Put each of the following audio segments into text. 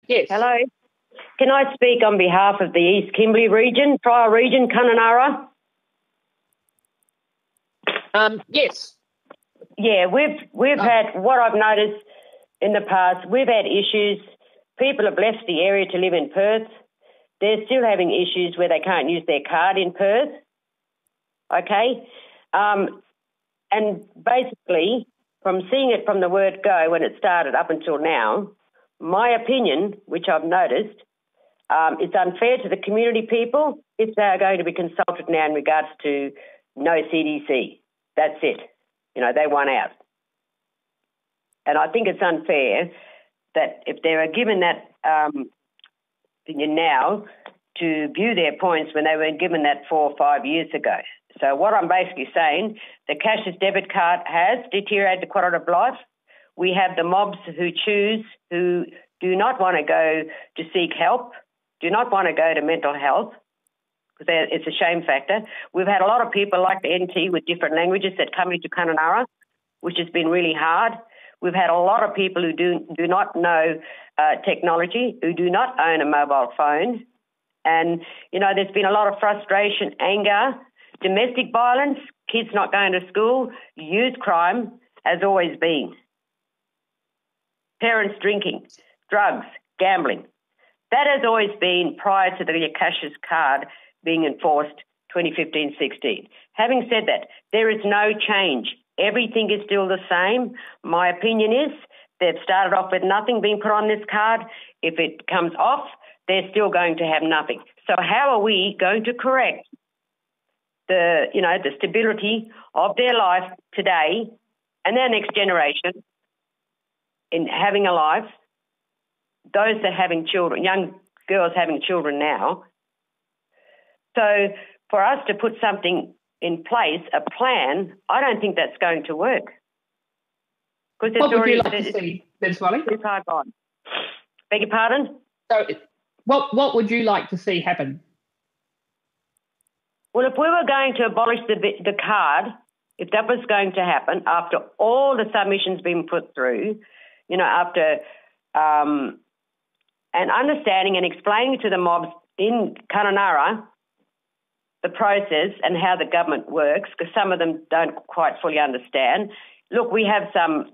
Yes. Hello. Can I speak on behalf of the East Kimberley region, Trial region, Kununurra? Yes. Yeah, we've had, what I've noticed in the past, we've had issues. People have left the area to live in Perth. They're still having issues where they can't use their card in Perth. Okay? And basically, from seeing it from the word go when it started up until now, my opinion, which I've noticed, it's unfair to the community people if they are going to be consulted now in regards to no CDC. That's it. You know, they won out. And I think it's unfair that if they were given that opinion now to view their points when they were given that 4 or 5 years ago. So what I'm basically saying, the cashless debit card has deteriorated the quality of life. We have the mobs who do not want to go to seek help, do not want to go to mental health, because it's a shame factor. We've had a lot of people like the NT with different languages that come into Kununurra, which has been really hard. We've had a lot of people who do not know technology, who do not own a mobile phone. And, you know, there's been a lot of frustration, anger, domestic violence, kids not going to school, youth crime has always been. Parents drinking, drugs, gambling. That has always been prior to the cashless card being enforced 2015-16. Having said that, there is no change. Everything is still the same. My opinion is they've started off with nothing being put on this card. If it comes off, they're still going to have nothing. So how are we going to correct the stability of their life today and their next generation in having a life, those that are having children, young girls having children now? So for us to put something in place, a plan, I don't think that's going to work. What would you like to see, Ms. Wally? Beg your pardon? So what would you like to see happen? Well, if we were going to abolish the card, if that was going to happen after all the submissions being put through, you know, after and understanding and explaining to the mobs in Kununurra the process and how the government works, because some of them don't quite fully understand. Look, we have some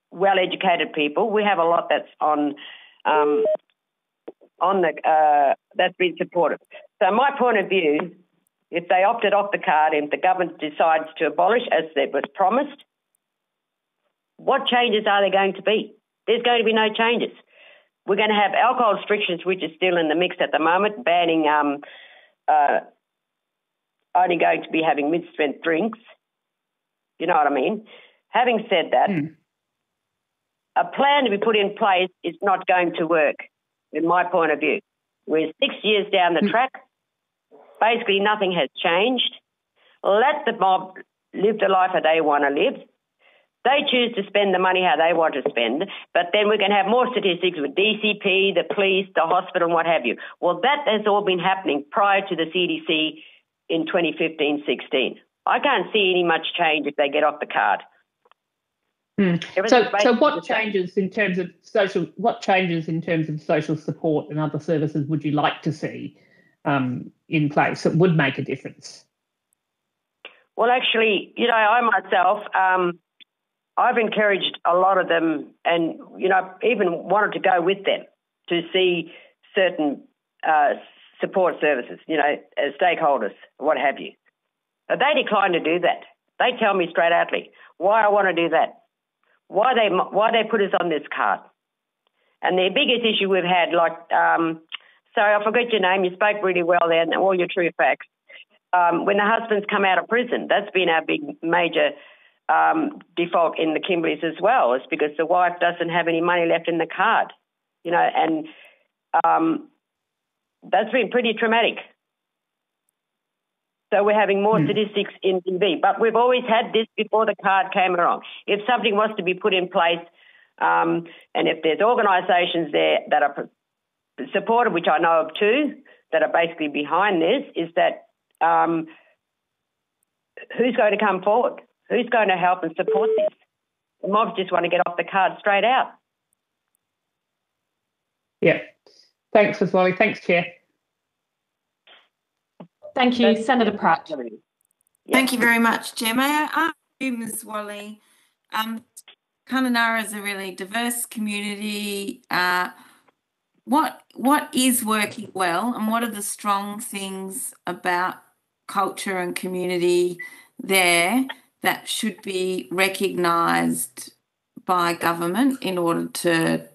well-educated people. We have a lot that's that's been supported. So my point of view, if they opted off the card, if the government decides to abolish as it was promised, what changes are there going to be? There's going to be no changes. We're going to have alcohol restrictions, which is still in the mix at the moment, banning only going to be having mid-strength drinks. You know what I mean? Having said that, a plan to be put in place is not going to work, in my point of view. We're 6 years down the track. Basically, nothing has changed. Let the mob live the life that they want to live. They choose to spend the money how they want to spend, but then we can have more statistics with DCP, the police, the hospital, and what have you. Well, that has all been happening prior to the CDC in 2015-16. I can't see any much change if they get off the card. So what changes in terms of social support and other services would you like to see in place that would make a difference? Well, actually, you know, I myself, I've encouraged a lot of them and, you know, even wanted to go with them to see certain support services, you know, as stakeholders, what have you. But they decline to do that. They tell me straight outly why I want to do that, why they put us on this card. And the biggest issue we've had, like, sorry, I forgot your name, you spoke really well there and all your true facts. When the husbands come out of prison, that's been our big major default in the Kimberleys as well, is because the wife doesn't have any money left in the card, you know, and that's been pretty traumatic. So we're having more statistics in TV. But we've always had this before the card came along. If something was to be put in place, and if there's organisations there that are supported, which I know of too, that are basically behind this, is that who's going to come forward? Who's going to help and support this? The mobs just want to get off the card straight out. Yeah. Thanks, Ms. Wally. Thanks, Chair. Thank you, Senator Pratt. Thank you very much, Chair. May I ask you, Ms. Wally, Kununurra is a really diverse community. What is working well, and what are the strong things about culture and community there that should be recognised by government in order to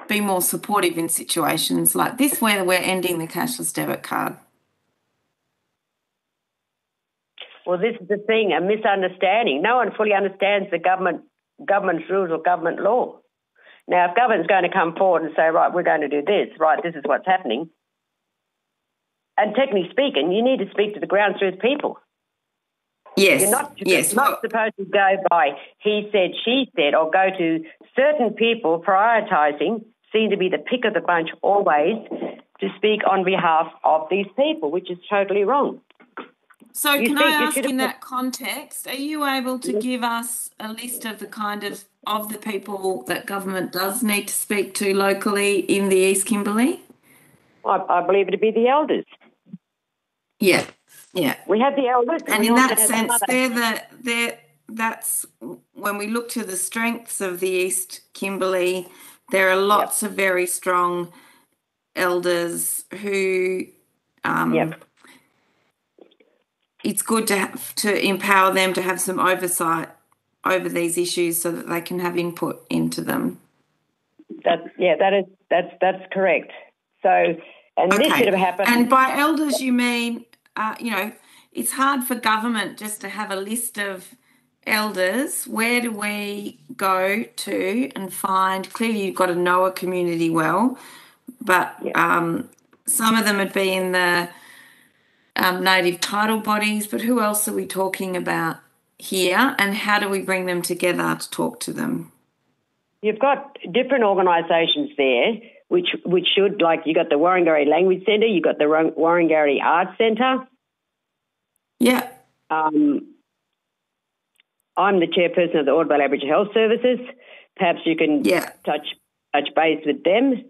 be more supportive in situations like this where we're ending the cashless debit card? Well, this is the thing, a misunderstanding. No one fully understands the government's rules or government law. Now, if government's going to come forward and say, right, we're going to do this, right, this is what's happening, and technically speaking, you need to speak to the ground truth people. Yes, You're not yes. supposed to go by he said, she said, or go to certain people prioritising, seem to be the pick of the bunch always, to speak on behalf of these people, which is totally wrong. So can I ask, in that context, are you able to give us a list of the kind of the people that government does need to speak to locally in the East Kimberley? I believe it to be the elders. Yeah, yeah. We have the elders. And in that sense, that's when we look to the strengths of the East Kimberley, there are lots of very strong elders who it's good to empower them to have some oversight over these issues so that they can have input into them. That's correct. So, and this should have happened. And by elders, you mean, it's hard for government just to have a list of elders. Where do we go to and find? Clearly, you've got to know a community well, but some of them would be in the native title bodies, but who else are we talking about here, and how do we bring them together to talk to them? You've got different organisations there, which should, like, you got the Warringah Language Centre, you got the Warringah Arts Centre. Yeah. I'm the chairperson of the Audible Aboriginal Health Services. Perhaps you can touch base with them.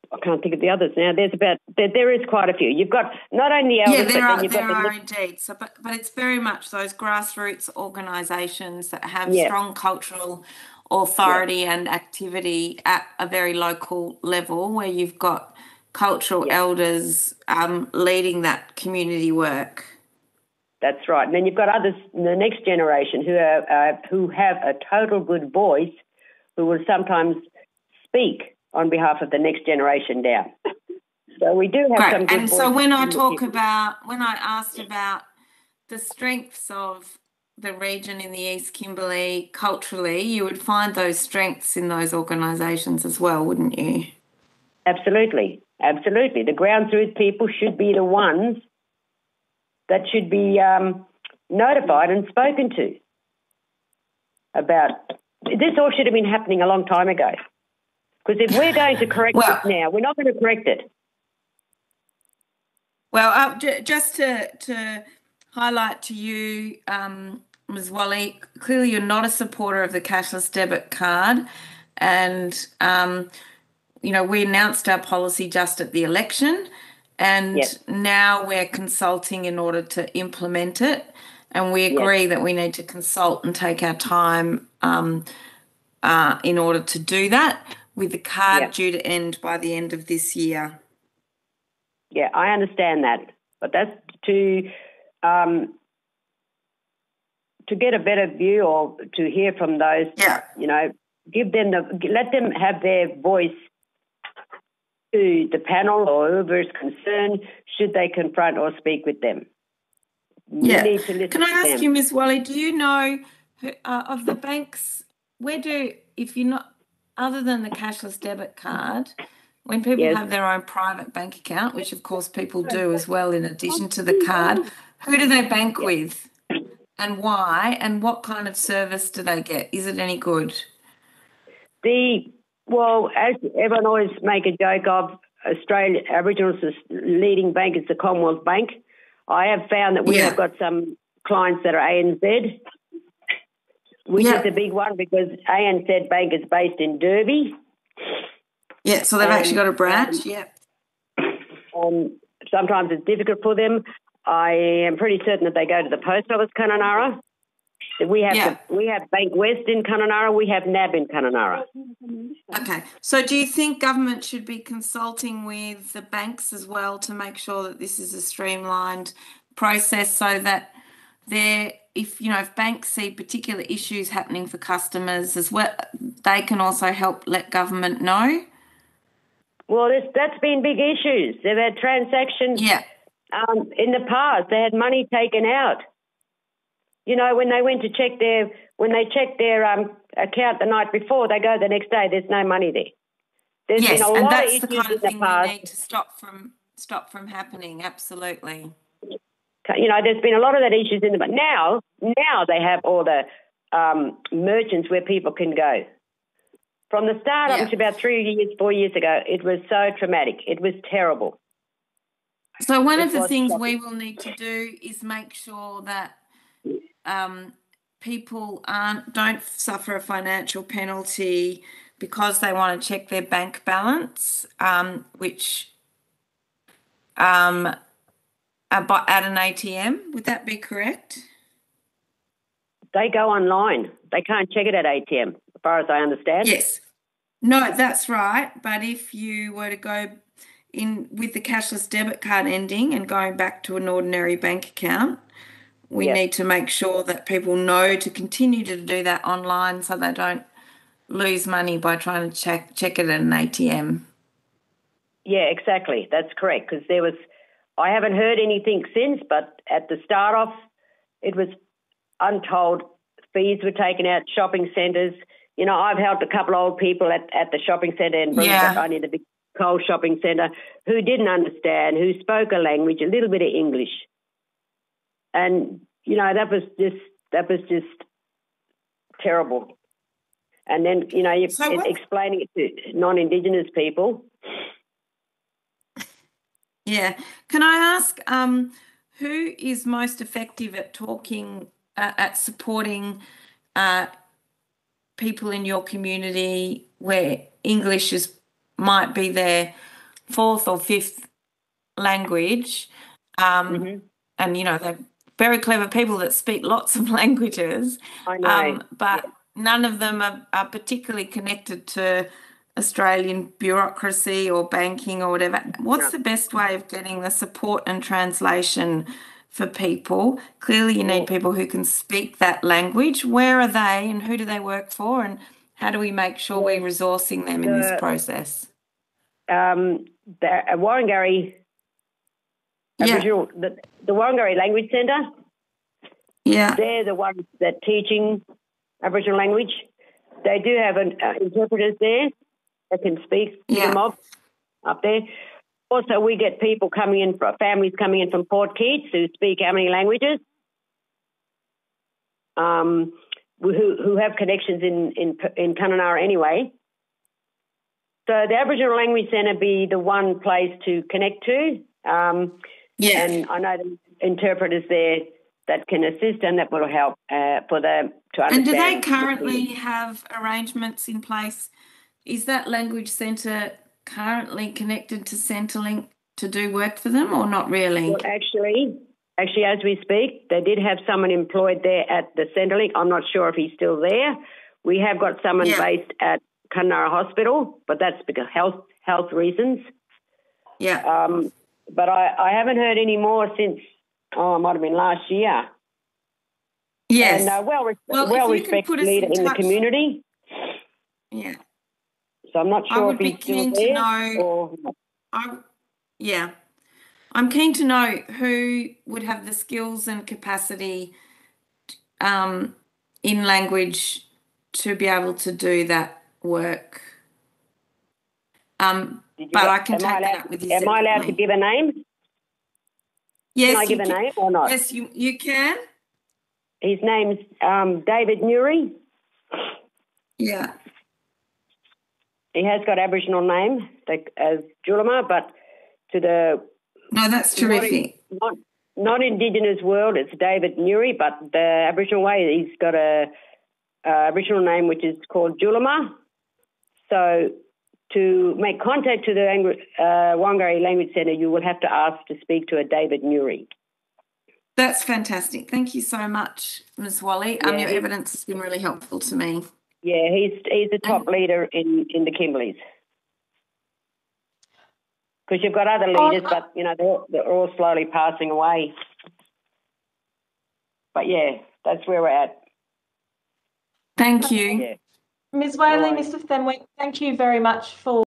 I can't think of the others now. There is quite a few. You've got not only elders, there are indeed. So, but it's very much those grassroots organisations that have strong cultural authority and activity at a very local level, where you've got cultural elders leading that community work. That's right. And then you've got others in the next generation who have a total good voice, who will sometimes speak on behalf of the next generation down. So we do have some good. And so when I asked about the strengths of the region in the East Kimberley culturally, you would find those strengths in those organisations as well, wouldn't you? Absolutely. Absolutely. The ground truth people should be the ones that should be notified and spoken to about. This all should have been happening a long time ago. Because if we're going to correct this now, we're not going to correct it. Well, just to highlight to you, Ms. Wally, clearly you're not a supporter of the cashless debit card, and we announced our policy just at the election, and now we're consulting in order to implement it, and we agree that we need to consult and take our time in order to do that, with the card due to end by the end of this year. Yeah, I understand that, but that's to get a better view or to hear from those. Let them have their voice to the panel or whoever is concerned, should they confront or speak with them. You need to listen. Can I ask you, Ms. Wally, do you know of the banks? Other than the cashless debit card, when people have their own private bank account, which of course people do as well in addition to the card, who do they bank with and why, and what kind of service do they get? Is it any good? As everyone always make a joke of, Australia Aboriginals' leading bank is the Commonwealth Bank. I have found that we have got some clients that are ANZ. which is a big one because ANZ Bank is based in Derby. Yeah, so they've actually got a branch, Sometimes it's difficult for them. I am pretty certain that they go to the post office, Kununurra. We have Bank West in Kununurra. We have NAB in Kununurra. Okay. So do you think government should be consulting with the banks as well to make sure that this is a streamlined process so that if banks see particular issues happening for customers as well, they can also help let government know? Well, that's been big issues. They've had transactions in the past. They had money taken out. When they went to check their account the night before, they go the next day. There's no money there. There's been a lot of issues the kind of thing in the past. We need to stop from happening. Absolutely. There's been a lot of that issues in the but now they have all the merchants where people can go. From the start up to about 4 years ago, it was so traumatic. It was terrible. So one of the things we will need to do is make sure that people don't suffer a financial penalty because they want to check their bank balance, which at an ATM. Would that be correct? They go online. They can't check it at ATM, as far as I understand. Yes. No, that's right. But if you were to go in with the cashless debit card ending and going back to an ordinary bank account, we need to make sure that people know to continue to do that online so they don't lose money by trying to check it at an ATM. Yeah, exactly. That's correct. Because I haven't heard anything since, but at the start off, it was untold fees were taken out, shopping centres. I've helped a couple of old people at the shopping centre in Brisbane, only the big Coles shopping centre, who didn't understand, who spoke a language, a little bit of English. And, that was just terrible. And then, explaining it to non-Indigenous people. Yeah. Can I ask who is most effective at talking, at supporting people in your community where English might be their fourth or fifth language? And, they're very clever people that speak lots of languages. I know. But none of them are particularly connected to Australian bureaucracy or banking or whatever. What's the best way of getting the support and translation for people? Clearly you need people who can speak that language. Where are they and who do they work for, and how do we make sure we're resourcing them in this process? The Warrangarri Aboriginal, the Warrangarri Language Centre. Yeah. They're the ones that teaching Aboriginal language. They do have interpreters there that can speak to the mob up there. Also, we get people families coming in from Port Keats who speak how many languages, who have connections in Kununurra anyway. So the Aboriginal Language Centre be the one place to connect to. And I know the interpreters there that can assist and that will help for them to understand. And do they currently have arrangements in place? Is that language centre currently connected to Centrelink to do work for them or not really? Well, actually, as we speak, they did have someone employed there at the Centrelink. I'm not sure if he's still there. We have got someone based at Kununurra Hospital, but that's because health reasons. Yeah. But I haven't heard any more since, it might have been last year. Yes. And well-respected leader in the community. Yeah. So I'm not sure if he's still there. I'm keen to know who would have the skills and capacity in language to be able to do that work. But I can take that up with you. Am I allowed to give a name? Yes. Can I give a name or not? Yes, you can. His name's David Newry. Yeah. He has got Aboriginal name as Julima, but to the... No, that's terrific. Not Indigenous world, it's David Newry, but the Aboriginal way, he's got a Aboriginal name, which is called Julama. So to make contact to the Wangari Language Centre, you will have to ask to speak to a David Newry. That's fantastic. Thank you so much, Ms. Wally. Yeah, your evidence has been really helpful to me. Yeah, he's the top leader in the Kimberleys. Because you've got other leaders, but, you know, they're all slowly passing away. But, yeah, that's where we're at. Thank you. Yeah. Ms. Whaley, No worries. Mr. Fenwick, thank you very much for